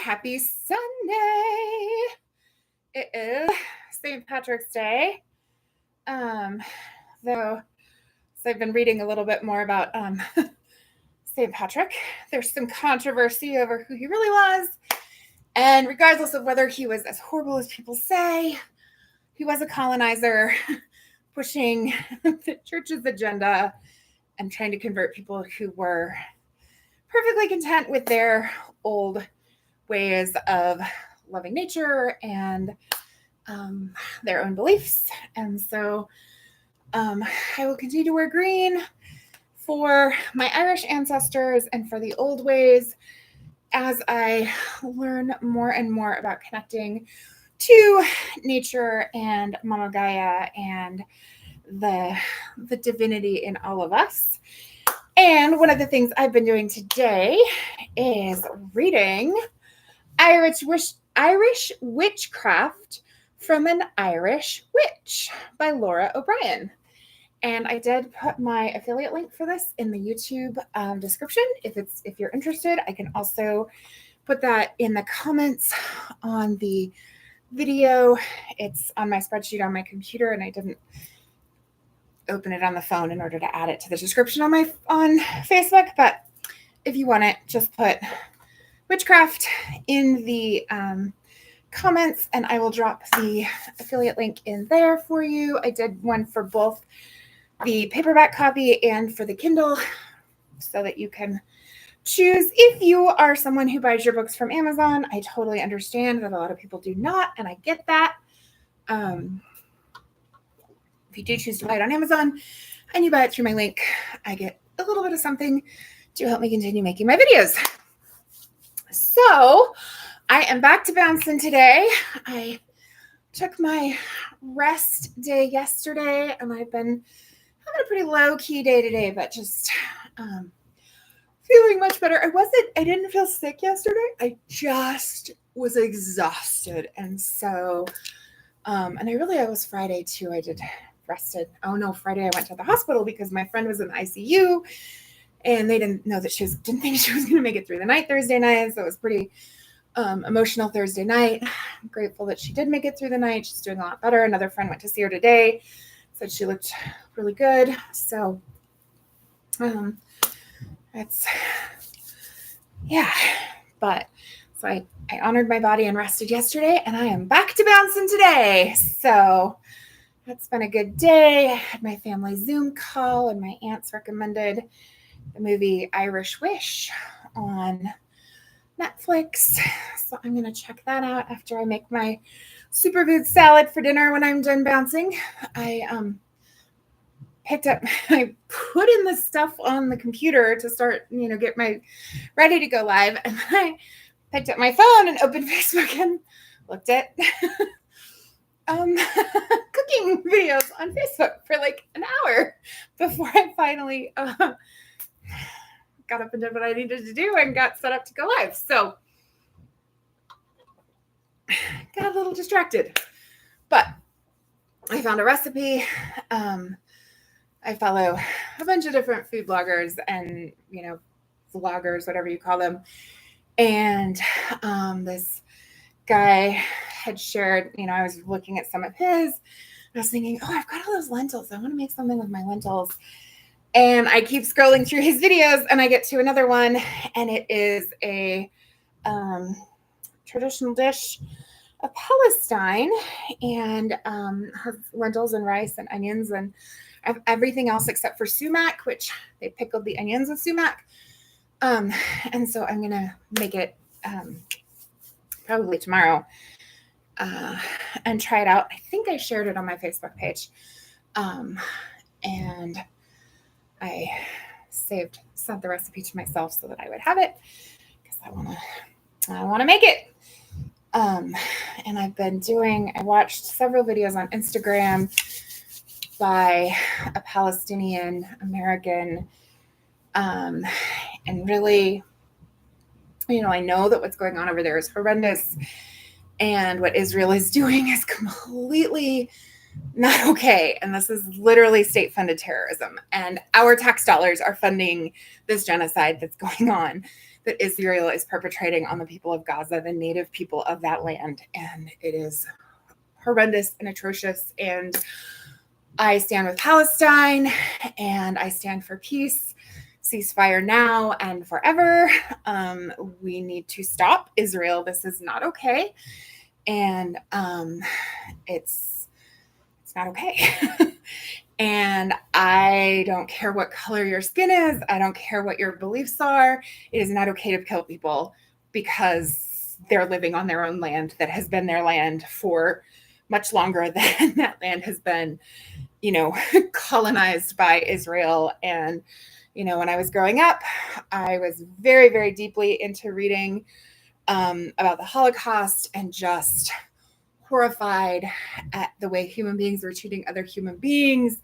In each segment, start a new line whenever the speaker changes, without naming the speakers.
Happy Sunday. It is St. Patrick's Day. So I've been reading a little bit more about St. Patrick. There's some controversy over who he really was. And regardless of whether he was as horrible as people say, he was a colonizer pushing the church's agenda and trying to convert people who were perfectly content with their old ways of loving nature and their own beliefs. And so I will continue to wear green for my Irish ancestors and for the old ways as I learn more and more about connecting to nature and Mama Gaia and the divinity in all of us. And one of the things I've been doing today is reading Irish Witchcraft from an Irish Witch by Lora O'Brien. And I did put my affiliate link for this in the YouTube description. If you're interested, I can also put that in the comments on the video. It's on my spreadsheet on my computer, and I didn't open it on the phone in order to add it to the description on Facebook. But if you want it, just put Witchcraft in the comments, and I will drop the affiliate link in there for you. I did one for both the paperback copy and for the Kindle so that you can choose. If you are someone who buys your books from Amazon, I totally understand that a lot of people do not, and I get that. If you do choose to buy it on Amazon and you buy it through my link, I get a little bit of something to help me continue making my videos. So I am back to bouncing today. I took my rest day yesterday, and I've been having a pretty low-key day today, but just feeling much better. I didn't feel sick yesterday. I just was exhausted. And so, and I was Friday too. I did rested. Oh no, Friday I went to the hospital because my friend was in the ICU and they didn't think she was going to make it through the night Thursday night. So it was pretty emotional Thursday night. I'm grateful that she did make it through the night. She's doing a lot better. Another friend went to see her today, said she looked really good. So, so I honored my body and rested yesterday, and I am back to bouncing today. So that's been a good day. I had my family Zoom call, and my aunts recommended the movie Irish Wish on Netflix. So I'm going to check that out after I make my superfood salad for dinner when I'm done bouncing. I put in the stuff on the computer to start, get my ready to go live. And then I picked up my phone and opened Facebook and looked at cooking videos on Facebook for like an hour before I finally got up and did what I needed to do and got set up to go live. So got a little distracted, but I found a recipe. I follow a bunch of different food bloggers and, vloggers, whatever you call them. And this guy had shared, I was looking at some of his, and I was thinking, I've got all those lentils. I want to make something with my lentils. And I keep scrolling through his videos, and I get to another one, and it is a traditional dish of Palestine, and has lentils and rice and onions and everything else except for sumac, which they pickled the onions with sumac. And so I'm going to make it probably tomorrow and try it out. I think I shared it on my Facebook page. And I sent the recipe to myself so that I would have it because I want to make it. And I watched several videos on Instagram by a Palestinian American, and really, I know that what's going on over there is horrendous, and what Israel is doing is completely not okay. And this is literally state-funded terrorism, and our tax dollars are funding this genocide that's going on. that Israel is perpetrating on the people of Gaza, the native people of that land. And it is horrendous and atrocious. And I stand with Palestine, and I stand for peace, ceasefire now and forever. We need to stop Israel. This is not okay. And it's not okay. And I don't care what color your skin is. I don't care what your beliefs are. It is not okay to kill people because they're living on their own land that has been their land for much longer than that land has been, colonized by Israel. And, when I was growing up, I was very, very deeply into reading about the Holocaust and just horrified at the way human beings were treating other human beings,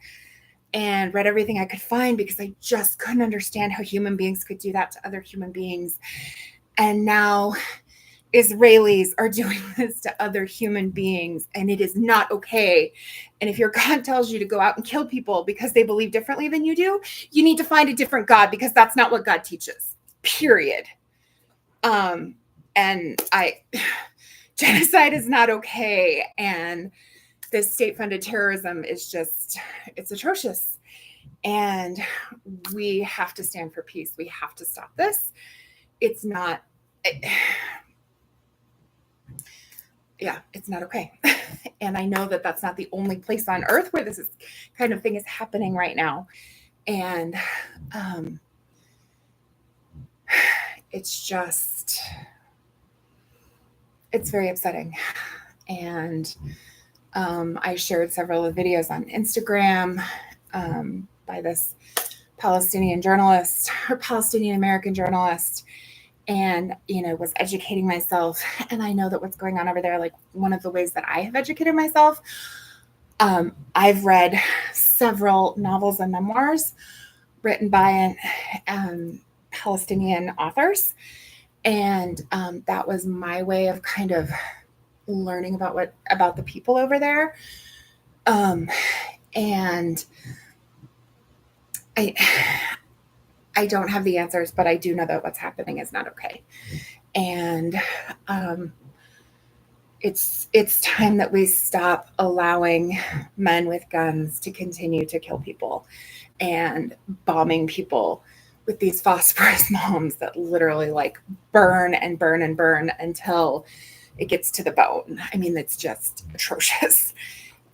and read everything I could find because I just couldn't understand how human beings could do that to other human beings. And now Israelis are doing this to other human beings, and it is not okay. And if your God tells you to go out and kill people because they believe differently than you do, you need to find a different God, because that's not what God teaches, period. Genocide is not okay. And this state-funded terrorism is it's atrocious. And we have to stand for peace. We have to stop this. It's not okay. And I know that that's not the only place on earth where this kind of thing is happening right now. And it's very upsetting. And I shared several of the videos on Instagram by this Palestinian journalist, or Palestinian American journalist, and, was educating myself. And I know that what's going on over there, like, one of the ways that I have educated myself, I've read several novels and memoirs written by Palestinian authors. And that was my way of kind of learning about the people over there. And I don't have the answers, but I do know that what's happening is not okay. And it's time that we stop allowing men with guns to continue to kill people and bombing people with these phosphorus bombs that literally like burn and burn and burn until it gets to the bone. I mean, it's just atrocious.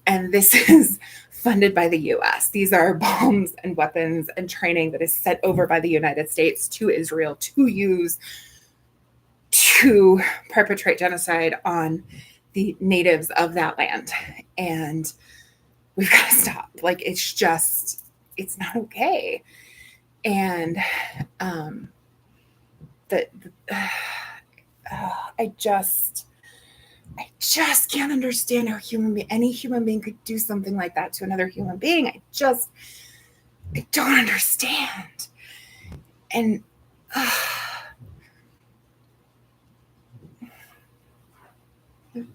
And this is funded by the US. These are bombs and weapons and training that is sent over by the United States to Israel to use to perpetrate genocide on the natives of that land. And we've got to stop. Like, it's not okay. And I just can't understand how any human being could do something like that to another human being. I don't understand. And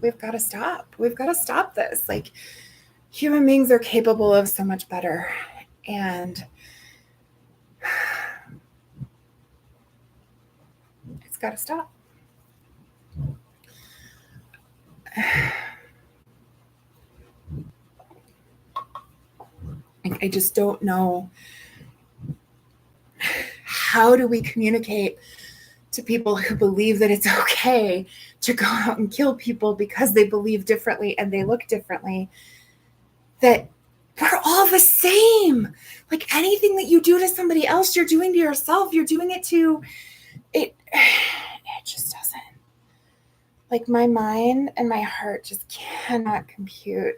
we've got to stop. We've got to stop this. Like, human beings are capable of so much better. And it's got to stop. I just don't know, how do we communicate to people who believe that it's okay to go out and kill people because they believe differently and they look differently, that we're all the same. Like, anything that you do to somebody else, you're doing to yourself. You're doing it to it. It just doesn't. Like, my mind and my heart just cannot compute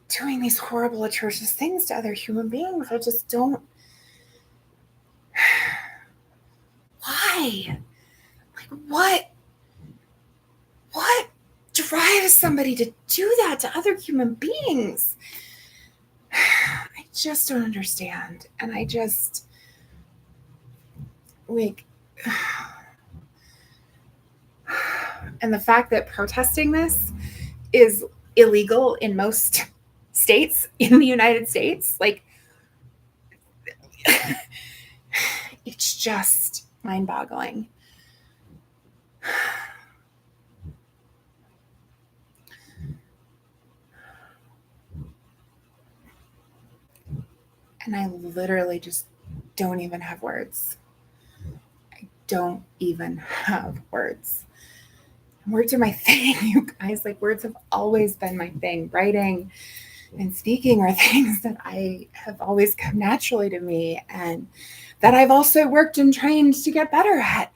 doing these horrible, atrocious things to other human beings. I just don't. Why? Like, what drives somebody to do that to other human beings? I just don't understand. And and the fact that protesting this is illegal in most states in the United States, like, it's just mind-boggling. And I literally just don't even have words. I don't even have words. Words are my thing, you guys. Like, words have always been my thing. Writing and speaking are things that I have always come naturally to me, and that I've also worked and trained to get better at.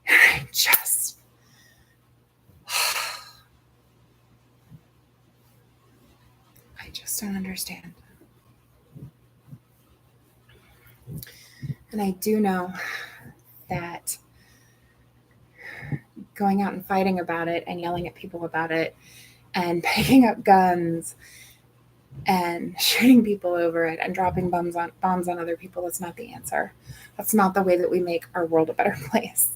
I just don't understand. And I do know that going out and fighting about it and yelling at people about it and picking up guns and shooting people over it and dropping bombs on other people, that's not the answer. That's not the way that we make our world a better place.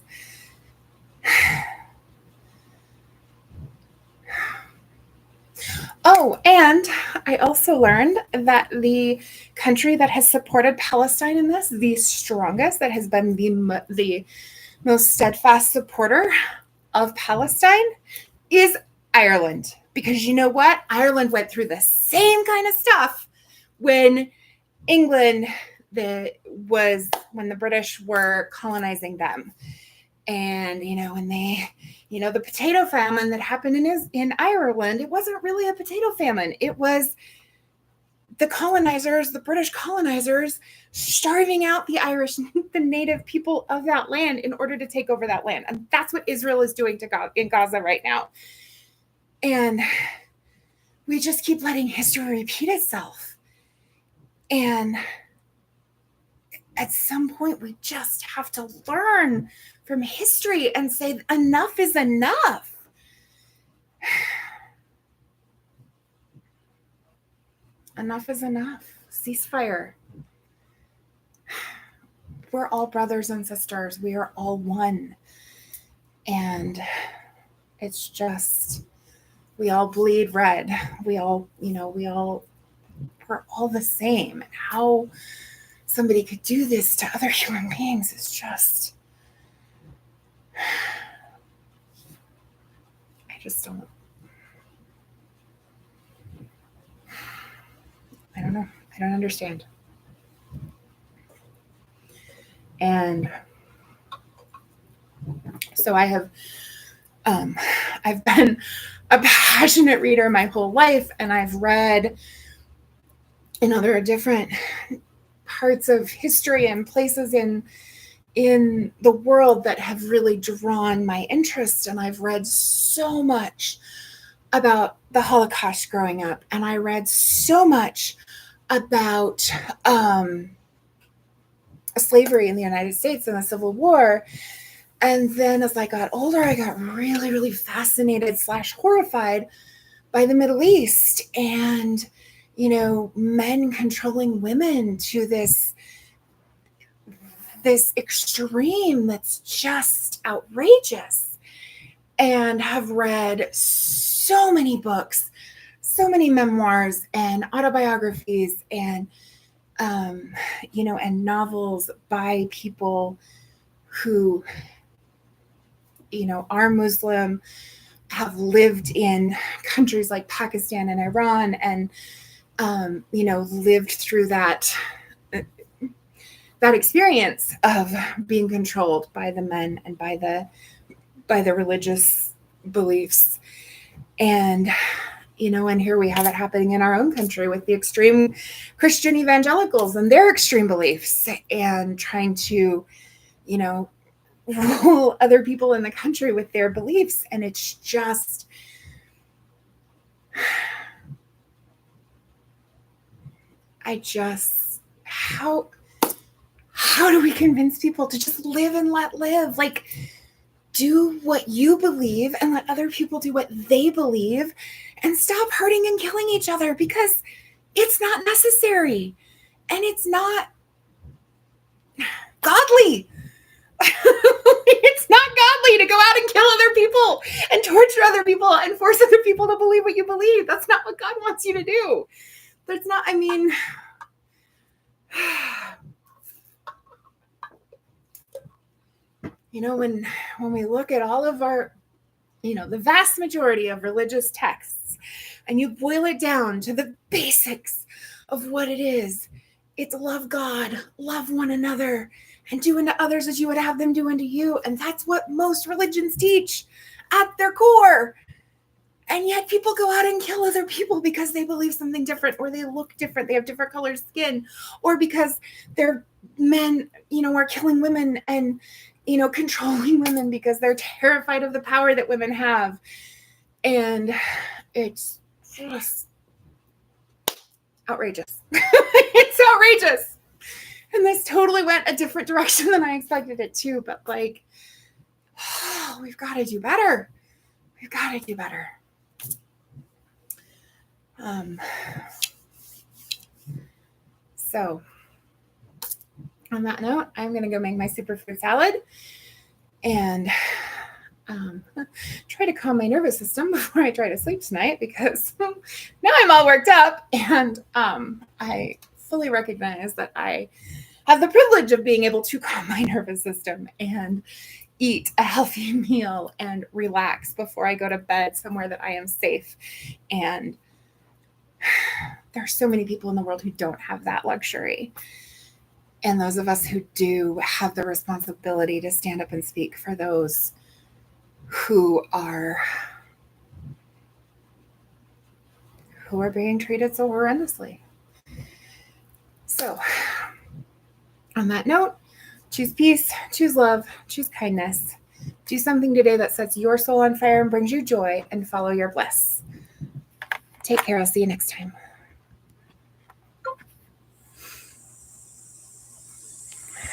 Oh, and I also learned that the country that has supported Palestine in this, the strongest, that has been the most steadfast supporter of Palestine, is Ireland. Because you know what? Ireland went through the same kind of stuff when England when the British were colonizing them. And, when they, the potato famine that happened in Ireland, it wasn't really a potato famine. It was the British colonizers, starving out the Irish, the native people of that land in order to take over that land. And that's what Israel is doing in Gaza right now. And we just keep letting history repeat itself. And at some point, we just have to learn from history and say, enough is enough. Enough is enough. Ceasefire. We're all brothers and sisters. We are all one. And it's just, we all bleed red. We're all the same. How somebody could do this to other human beings is just, I just don't. I don't know. I don't understand. And so I've been a passionate reader my whole life, and I've read, there are different parts of history and places in the world that have really drawn my interest. And I've read so much about the Holocaust growing up, and I read so much about slavery in the United States and the Civil War. And then as I got older, I got really, really fascinated / horrified by the Middle East and, men controlling women to this extreme that's just outrageous. And have read so many books, so many memoirs and autobiographies and, and novels by people who, are Muslim, have lived in countries like Pakistan and Iran, and, lived through that experience of being controlled by the men and by the religious beliefs. And, and here we have it happening in our own country with the extreme Christian evangelicals and their extreme beliefs, and trying to, rule other people in the country with their beliefs. And it's just, how do we convince people to just live and let live? Like, do what you believe and let other people do what they believe, and stop hurting and killing each other, because it's not necessary and it's not godly. It's not godly to go out and kill other people and torture other people and force other people to believe what you believe. That's not what God wants you to do. That's not, when we look at all of our, the vast majority of religious texts, and you boil it down to the basics of what it is, it's love God, love one another, and do unto others as you would have them do unto you. And that's what most religions teach at their core. And yet people go out and kill other people because they believe something different, or they look different, they have different colored skin, or because they're men, are killing women and, controlling women because they're terrified of the power that women have. And it's just outrageous. It's outrageous. And this totally went a different direction than I expected it to. But we've got to do better. We've got to do better. So on that note, I'm going to go make my superfood salad and try to calm my nervous system before I try to sleep tonight, because now I'm all worked up, and I fully recognize that I have the privilege of being able to calm my nervous system and eat a healthy meal and relax before I go to bed somewhere that I am safe. And there are so many people in the world who don't have that luxury. And those of us who do have the responsibility to stand up and speak for those who are being treated so horrendously. So, on that note, choose peace, choose love, choose kindness. Do something today that sets your soul on fire and brings you joy, and follow your bliss. Take care. I'll see you next time.